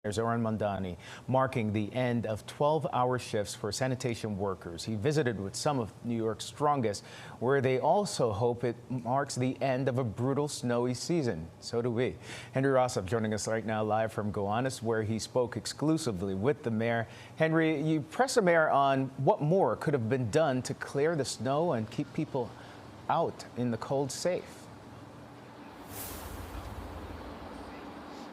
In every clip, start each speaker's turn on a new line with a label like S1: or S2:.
S1: There's Mamdani, marking the end of 12-hour shifts for sanitation workers. He visited with some of New York's strongest, where they also hope it marks the end of a brutal snowy season. So do we. Henry Rossop joining us right now live from Gowanus, where he spoke exclusively with the mayor. Henry, you pressed the mayor on what more could have been done to clear the snow and keep people out in the cold safe.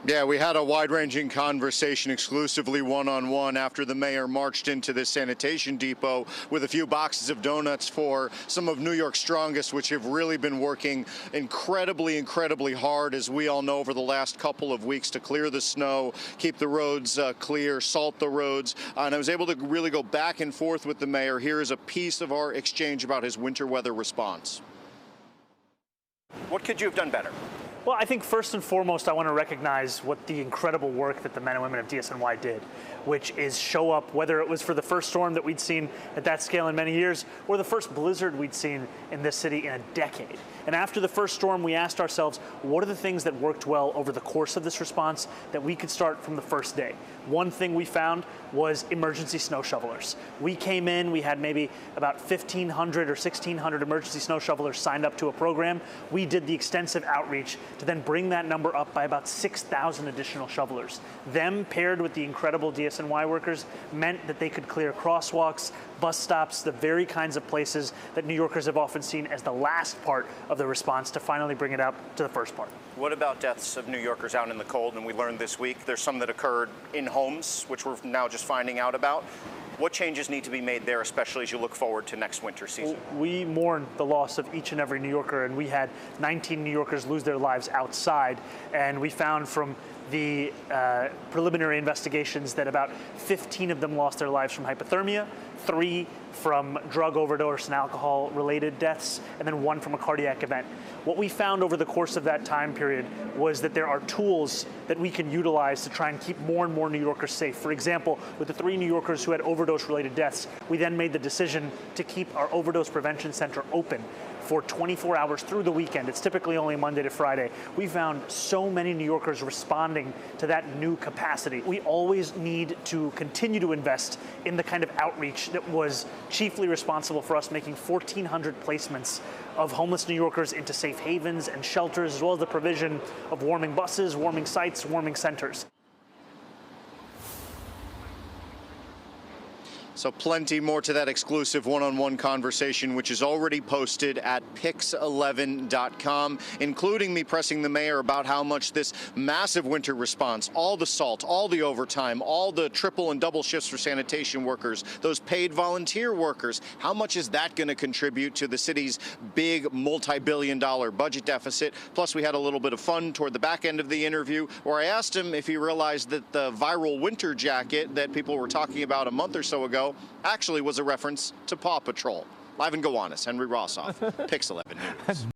S2: Yeah, we had a wide-ranging conversation exclusively one-on-one after the mayor marched into this sanitation depot with a few boxes of donuts for some of New York's strongest, which have really been working incredibly hard, as we all know, over the last couple of weeks to clear the snow, keep the roads clear, salt the roads. And I was able to really go back and forth with the mayor. Here is a piece of our exchange about his winter weather response. What could you have done better?
S3: Well, I think first and foremost, I want to recognize what the incredible work that the men and women of DSNY did, which is show up, whether it was for the first storm that we'd seen at that scale in many years, or the first blizzard we'd seen in this city in a decade. And after the first storm, we asked ourselves, what are the things that worked well over the course of this response that we could start from the first day? One thing we found was emergency snow shovelers. We came in, we had maybe about 1,500 or 1,600 emergency snow shovelers signed up to a program. We did the extensive outreach to then bring that number up by about 6,000 additional shovelers. Them paired with the incredible DSNY workers meant that they could clear crosswalks, bus stops, the very kinds of places that New Yorkers have often seen as the last part of the response to finally bring it up to the first part.
S2: What about deaths of New Yorkers out in the cold? And we learned this week there's some that occurred in homes, which we're now just finding out about. What changes need to be made there, especially as you look forward to next winter season?
S3: We mourn the loss of each and every New Yorker, and we had 19 New Yorkers lose their lives outside, and we found from the preliminary investigations that about 15 of them lost their lives from hypothermia, 3 from drug overdose and alcohol-related deaths, and then 1 from a cardiac event. What we found over the course of that time period was that there are tools that we can utilize to try and keep more and more New Yorkers safe. For example, with the 3 New Yorkers who had overdose-related deaths, we then made the decision to keep our overdose prevention center open for 24 hours through the weekend. It's typically only Monday to Friday. We found so many New Yorkers responding to that new capacity. We always need to continue to invest in the kind of outreach that was chiefly responsible for us making 1,400 placements of homeless New Yorkers into safe havens and shelters, as well as the provision of warming buses, warming sites, warming centers.
S2: So plenty more to that exclusive one-on-one conversation, which is already posted at pix11.com, including me pressing the mayor about how much this massive winter response, all the salt, all the overtime, all the triple and double shifts for sanitation workers, those paid volunteer workers, how much is that going to contribute to the city's big multi-billion-dollar budget deficit? Plus, we had a little bit of fun toward the back end of the interview where I asked him if he realized that the viral winter jacket that people were talking about a month or so ago actually was a reference to Paw Patrol. Live in Gowanus, Henry Rossop, Pix 11 News.